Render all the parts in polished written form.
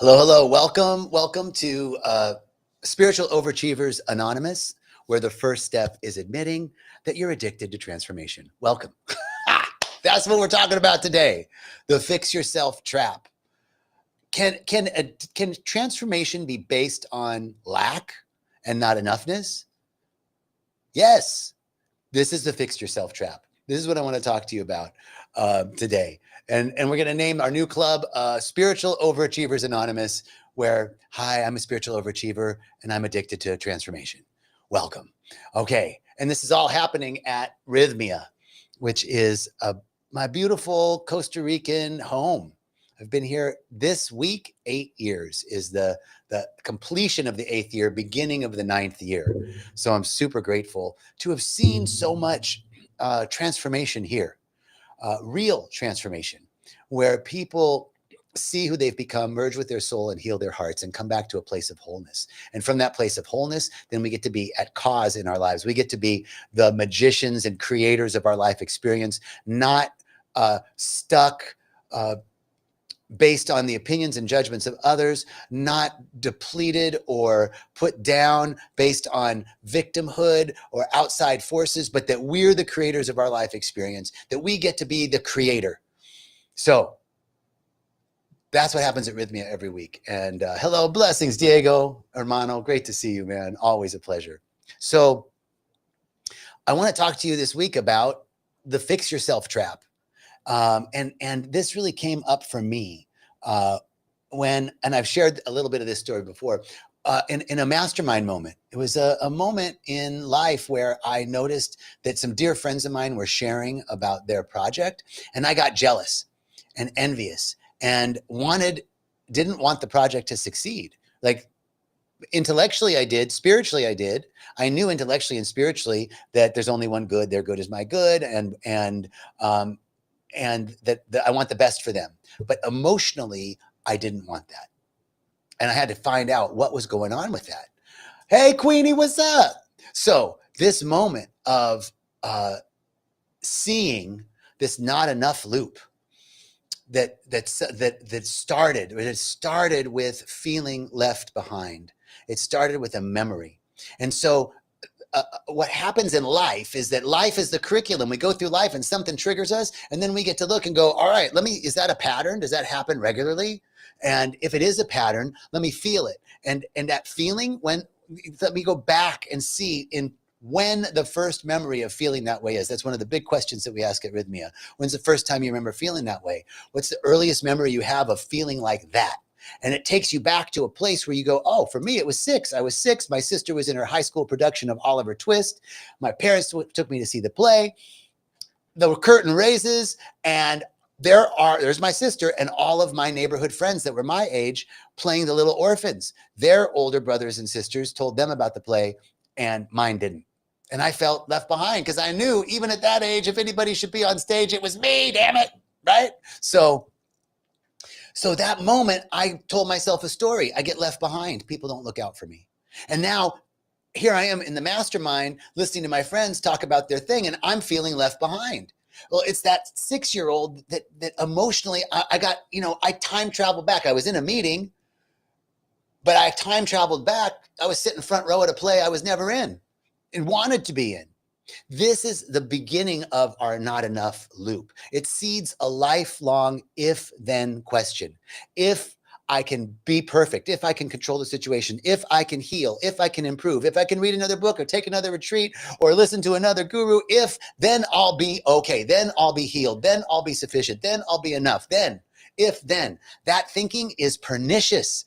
Hello, hello. Welcome to Spiritual Overachievers Anonymous, where the first step is admitting that you're addicted to transformation. Welcome. That's what we're talking about today. The fix yourself trap. Can transformation be based on lack and not enoughness? Yes. This is the fix yourself trap. This is what I want to talk to you about today. And we're going to name our new club Spiritual Overachievers Anonymous, where, hi, I'm a spiritual overachiever and I'm addicted to transformation. Welcome. Okay. And this is all happening at Rythmia, which is my beautiful Costa Rican home. I've been here this week. 8 years is the completion of the 8th year, beginning of the 9th year. So I'm super grateful to have seen so much transformation here, real transformation, where people see who they've become, merge with their soul and heal their hearts and come back to a place of wholeness. And from that place of wholeness, then we get to be at cause in our lives. We get to be the magicians and creators of our life experience, not stuck based on the opinions and judgments of others, not depleted or put down based on victimhood or outside forces, but that we're the creators of our life experience, that we get to be the creator. So that's what happens at Rythmia every week. And hello, blessings, Diego, hermano. Great to see you, man. Always a pleasure. So I want to talk to you this week about the fix yourself trap. And this really came up for me and I've shared a little bit of this story before, in a mastermind moment. It was a moment in life where I noticed that some dear friends of mine were sharing about their project, and I got jealous and envious and didn't want the project to succeed. Like, intellectually I did, spiritually I did. I knew intellectually and spiritually that there's only one good, their good is my good, and that I want the best for them. But emotionally, I didn't want that. And I had to find out what was going on with that. Hey, Queenie, what's up? So this moment of seeing this not enough loop that started with feeling left behind. It started with a memory. And so what happens in life is that life is the curriculum. We go through life and something triggers us, and then we get to look and go, all right, is that a pattern? Does that happen regularly? And if it is a pattern, let me feel it. And that feeling, let me go back and see when the first memory of feeling that way is. That's one of the big questions that we ask at Rythmia. When's the first time you remember feeling that way? What's the earliest memory you have of feeling like that? And it takes you back to a place where you go, oh, for me, it was 6. I was 6. My sister was in her high school production of Oliver Twist. My parents took me to see the play. The curtain raises, and there's my sister and all of my neighborhood friends that were my age playing the little orphans. Their older brothers and sisters told them about the play, and mine didn't. And I felt left behind because I knew, even at that age, if anybody should be on stage, it was me, damn it, right? So that moment, I told myself a story. I get left behind. People don't look out for me. And now here I am in the mastermind listening to my friends talk about their thing, and I'm feeling left behind. Well, it's that 6-year-old that emotionally I time traveled back. I was in a meeting, but I time traveled back. I was sitting front row at a play I was never in and wanted to be in. This is the beginning of our not enough loop. It seeds a lifelong if-then question. If I can be perfect, if I can control the situation, if I can heal, if I can improve, if I can read another book or take another retreat or listen to another guru, then I'll be okay, then I'll be healed, then I'll be sufficient, then I'll be enough, then. That thinking is pernicious.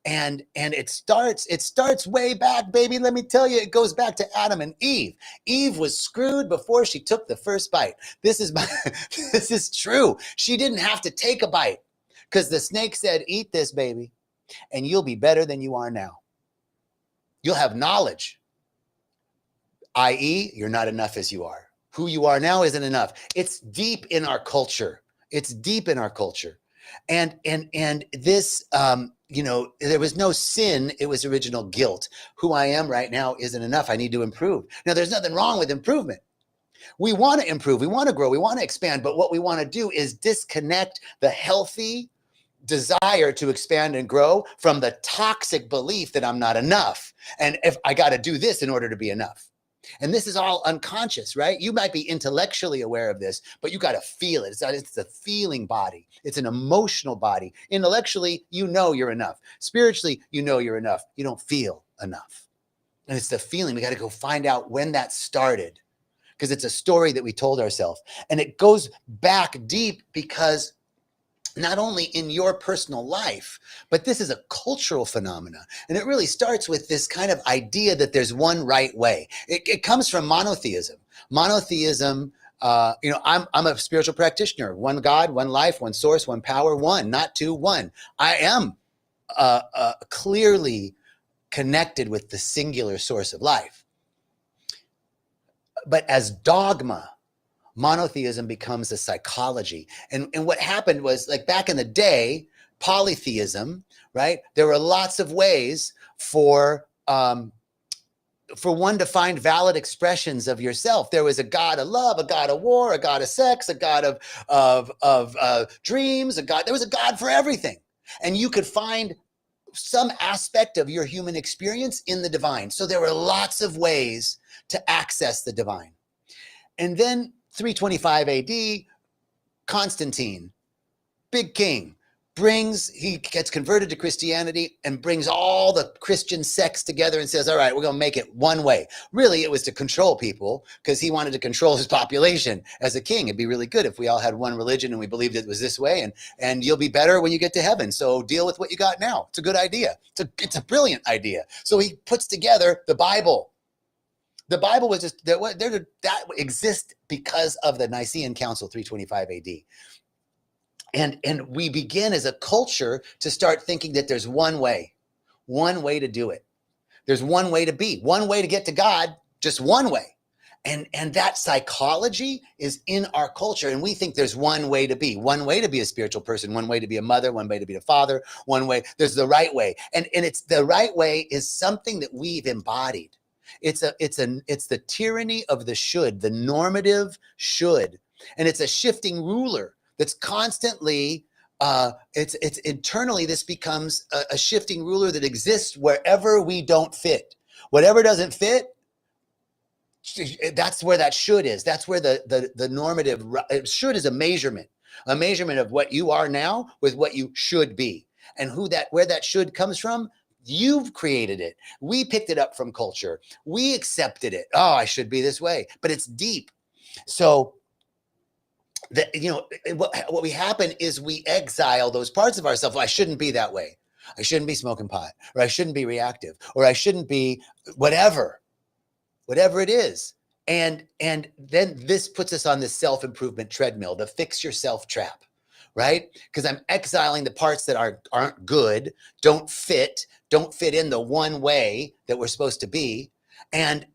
And it starts way back, baby. Let me tell you, it goes back to Adam and Eve. Eve was screwed before she took the first bite. This is true. She didn't have to take a bite because the snake said, eat this, baby, and you'll be better than you are now. You'll have knowledge, i.e., you're not enough as you are. Who you are now isn't enough. It's deep in our culture. And this, there was no sin. It was original guilt. Who I am right now isn't enough. I need to improve. Now, there's nothing wrong with improvement. We want to improve. We want to grow. We want to expand. But what we want to do is disconnect the healthy desire to expand and grow from the toxic belief that I'm not enough. And if I got to do this in order to be enough. And this is all unconscious, right? You might be intellectually aware of this, but you got to feel it. It's a feeling body. It's an emotional body. Intellectually, you know you're enough. Spiritually, you know you're enough. You don't feel enough. And it's the feeling. We got to go find out when that started, because it's a story that we told ourselves. And it goes back deep, because not only in your personal life, but this is a cultural phenomena. And it really starts with this kind of idea that there's one right way. It comes from monotheism. Monotheism, I'm a spiritual practitioner. One God, one life, one source, one power, one, not two, one. I am clearly connected with the singular source of life. But as dogma, monotheism becomes a psychology. And what happened was, like back in the day, polytheism, right? There were lots of ways for one to find valid expressions of yourself. There was a God of love, a God of war, a God of sex, a God of dreams, there was a God for everything. And you could find some aspect of your human experience in the divine. So there were lots of ways to access the divine. And then 325 AD, Constantine, big king, he gets converted to Christianity and brings all the Christian sects together and says, all right, we're going to make it one way. Really, it was to control people, because he wanted to control his population as a king. It'd be really good if we all had one religion and we believed it was this way, and you'll be better when you get to heaven. So deal with what you got now. It's a good idea. It's a brilliant idea. So he puts together the Bible. The Bible was just that exists because of the Nicene Council, 325 AD. And we begin as a culture to start thinking that there's one way to do it. There's one way to be, one way to get to God, just one way. And that psychology is in our culture. And we think there's one way to be a spiritual person, one way to be a mother, one way to be a father, one way. There's the right way. And it's the right way is something that we've embodied. It's the tyranny of the should, the normative should. And it's a shifting ruler that's constantly, it's internally, this becomes a shifting ruler that exists wherever we don't fit. Whatever doesn't fit, that's where that should is. That's where the normative should is a measurement of what you are now with what you should be. And where that should comes from, you've created it. We picked it up from culture. We accepted it. Oh, I should be this way, but it's deep. So what we happen is we exile those parts of ourselves. Well, I shouldn't be that way. I shouldn't be smoking pot, or I shouldn't be reactive, or I shouldn't be whatever it is. And then this puts us on this self-improvement treadmill, the fix yourself trap, right? Because I'm exiling the parts that aren't good, don't fit in the one way that we're supposed to be. And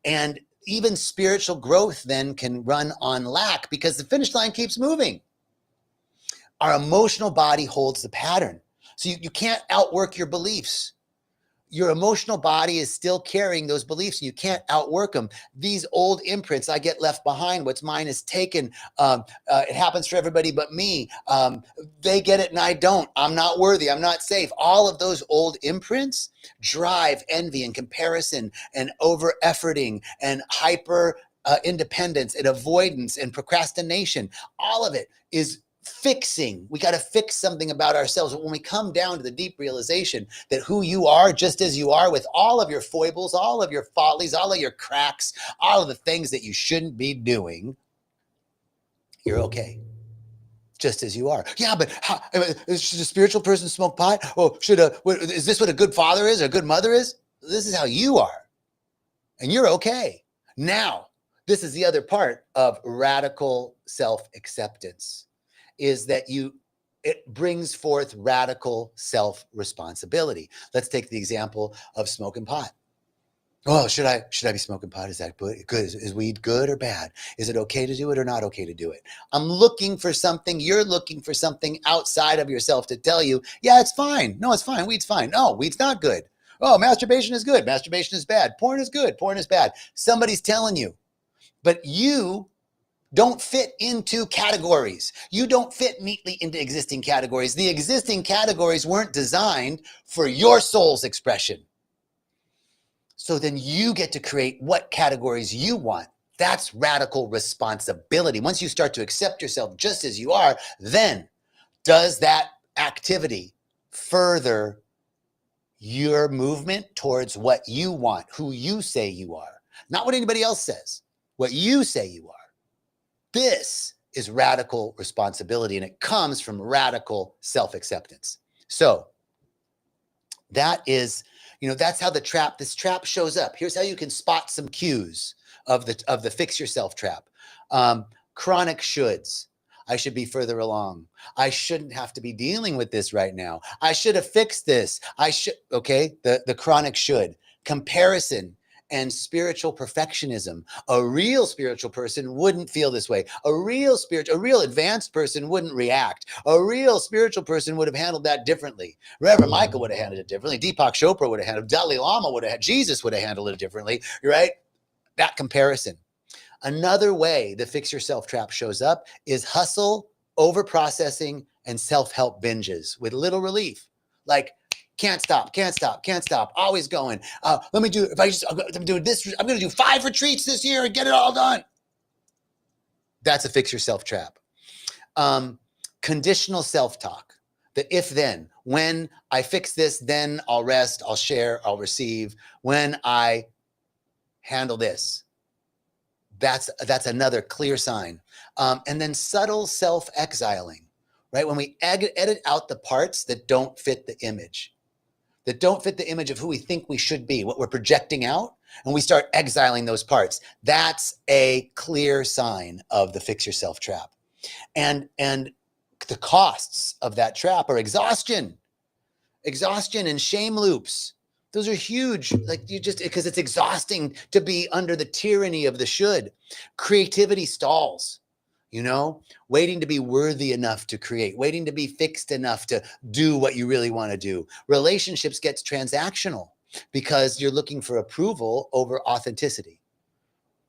even spiritual growth then can run on lack, because the finish line keeps moving. Our emotional body holds the pattern. So you can't outwork your beliefs. Your emotional body is still carrying those beliefs, and you can't outwork them. These old imprints, I get left behind. What's mine is taken. It happens for everybody but me. They get it and I don't. I'm not worthy. I'm not safe. All of those old imprints drive envy and comparison and over-efforting and hyper independence and avoidance and procrastination. All of it is fixing. We got to fix something about ourselves. But when we come down to the deep realization that who you are, just as you are, with all of your foibles, all of your follies, all of your cracks, all of the things that you shouldn't be doing, you're okay. Just as you are. Yeah, but should a spiritual person smoke pot? Oh, is this what a good father is or a good mother is? This is how you are. And you're okay. Now, this is the other part of radical self-acceptance. Is that it brings forth radical self-responsibility. Let's take the example of smoking pot. Oh, should I be smoking pot? Is that good? Is weed good or bad? Is it okay to do it or not okay to do it? I'm looking for something. You're looking for something outside of yourself to tell you, yeah, it's fine. No, it's fine. Weed's fine. No, weed's not good. Oh, masturbation is good. Masturbation is bad. Porn is good. Porn is bad. Somebody's telling you, but you don't fit into categories. You don't fit neatly into existing categories. The existing categories weren't designed for your soul's expression. So then you get to create what categories you want. That's radical responsibility. Once you start to accept yourself just as you are, then does that activity further your movement towards what you want, who you say you are, not what anybody else says, what you say you are. This is radical responsibility, and it comes from radical self-acceptance. So that is, that's how this trap shows up. Here's how you can spot some cues of the fix yourself trap. Chronic shoulds. I should be further along. I shouldn't have to be dealing with this right now. I should have fixed this. Okay, the chronic should. Comparison and spiritual perfectionism. A real spiritual person wouldn't feel this way. A real advanced person wouldn't react. A real spiritual person would have handled that differently. Reverend Michael would have handled it differently. Deepak Chopra would have handled it. Dalai Lama would have, Jesus would have handled it differently, right? That comparison. Another way the fix yourself trap shows up is hustle, over-processing, and self-help binges with little relief. Like, can't stop, always going. I'm going to do 5 retreats this year and get it all done. That's a fix yourself trap. Conditional self-talk. The if-then. When I fix this, then I'll rest, I'll share, I'll receive. When I handle this. That's another clear sign. And then subtle self-exiling, right? When we edit out the parts that don't fit the image, of who we think we should be, what we're projecting out, and we start exiling those parts. That's a clear sign of the fix yourself trap. And the costs of that trap are exhaustion and shame loops. Those are huge, because it's exhausting to be under the tyranny of the should. Creativity stalls, waiting to be worthy enough to create, waiting to be fixed enough to do what you really want to do. Relationships gets transactional because you're looking for approval over authenticity,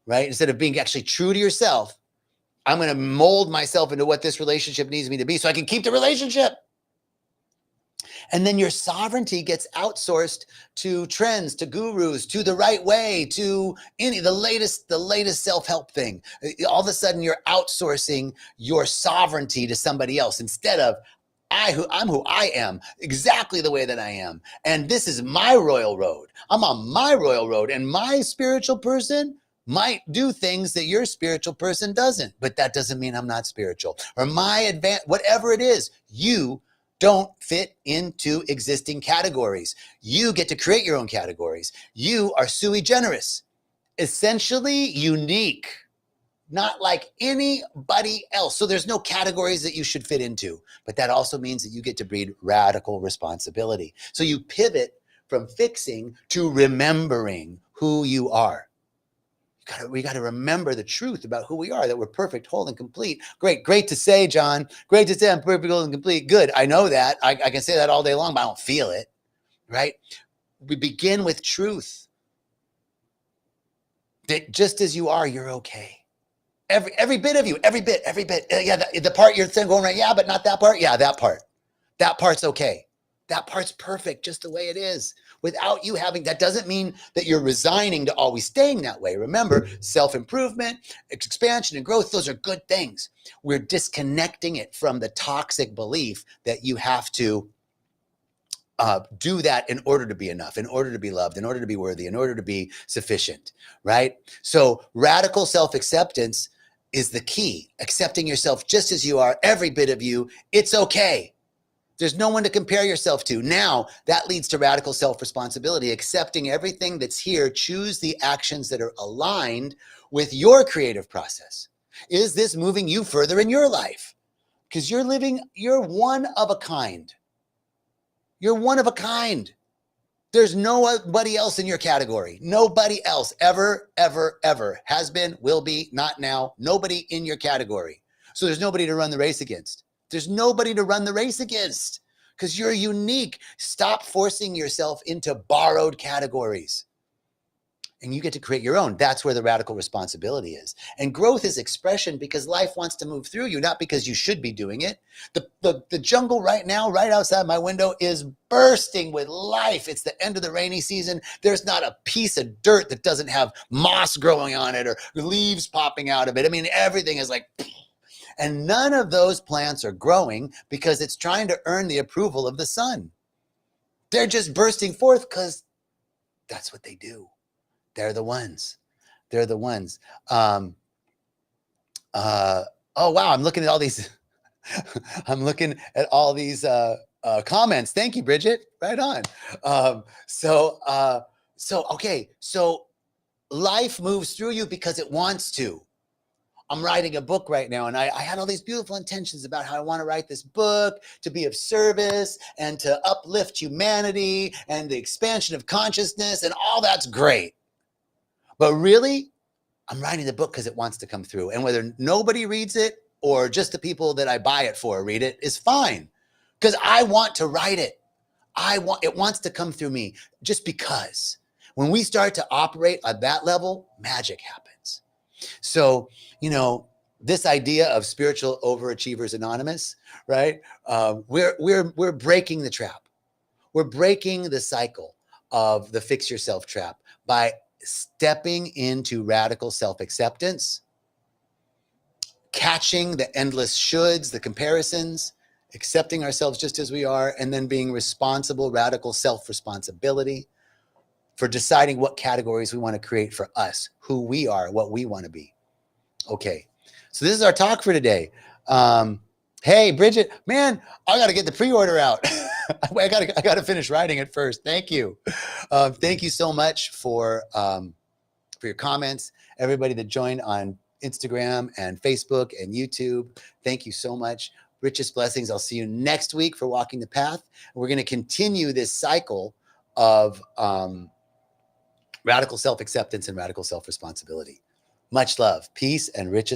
right? Instead of being actually true to yourself, I'm going to mold myself into what this relationship needs me to be so I can keep the relationship. And then your sovereignty gets outsourced to trends, to gurus, to the right way, to the latest self-help thing. All of a sudden, you're outsourcing your sovereignty to somebody else instead of I'm who I am, exactly the way that I am. And this is my royal road. I'm on my royal road, and my spiritual person might do things that your spiritual person doesn't, but that doesn't mean I'm not spiritual. Or whatever it is, you don't fit into existing categories. You get to create your own categories. You are sui generis, essentially unique, not like anybody else. So there's no categories that you should fit into, but that also means that you get to breed radical responsibility. So you pivot from fixing to remembering who you are. We got to remember the truth about who we are, that we're perfect, whole, and complete. Great to say, John. Great to say I'm perfect, whole, and complete. Good. I know that. I can say that all day long, but I don't feel it, right? We begin with truth. That just as you are, you're okay. Every bit of you, every bit. Yeah, the part you're saying going right, yeah, but not that part. Yeah, that part. That part's okay. That part's perfect just the way it is. Without you having, that doesn't mean that you're resigning to always staying that way. Remember, self-improvement, expansion, and growth, those are good things. We're disconnecting it from the toxic belief that you have to do that in order to be enough, in order to be loved, in order to be worthy, in order to be sufficient, right? So radical self-acceptance is the key. Accepting yourself just as you are, every bit of you, it's okay. There's no one to compare yourself to. Now, that leads to radical self-responsibility, accepting everything that's here. Choose the actions that are aligned with your creative process. Is this moving you further in your life? Because you're one of a kind. You're one of a kind. There's nobody else in your category. Nobody else ever has been, will be, not now. Nobody in your category. So there's nobody to run the race against. There's nobody to run the race against because you're unique. Stop forcing yourself into borrowed categories. and you get to create your own. That's where the radical responsibility is. And growth is expression because life wants to move through you, not because you should be doing it. The jungle right now, right outside my window, is bursting with life. It's the end of the rainy season. There's not a piece of dirt that doesn't have moss growing on it or leaves popping out of it. I mean, everything is like, and none of those plants are growing because it's trying to earn the approval of the sun. They're just bursting forth because that's what they do. They're the ones. They're the ones. Oh, wow. I'm looking at all these. I'm looking at all these comments. Thank you, Bridget. Right on. Okay. So life moves through you because it wants to. I'm writing a book right now, and I had all these beautiful intentions about how I want to write this book to be of service and to uplift humanity and the expansion of consciousness, and all that's great. But really, I'm writing the book because it wants to come through. And whether nobody reads it or just the people that I buy it for read it is fine. Because I want to write it. It wants to come through me just because. When we start to operate at that level, magic happens. So, this idea of spiritual overachievers anonymous, right? We're breaking the trap. We're breaking the cycle of the fix yourself trap by stepping into radical self-acceptance, catching the endless shoulds, the comparisons, accepting ourselves just as we are, and then being responsible, radical self-responsibility for deciding what categories we want to create for us, who we are, what we want to be. Okay, so this is our talk for today. Hey, Bridget, man, I got to get the pre-order out. I got to finish writing it first. Thank you. Thank you so much for your comments. Everybody that joined on Instagram and Facebook and YouTube, thank you so much. Richest blessings. I'll see you next week for Walking the Path. We're going to continue this cycle of radical self-acceptance and radical self-responsibility. Much love, peace, and riches.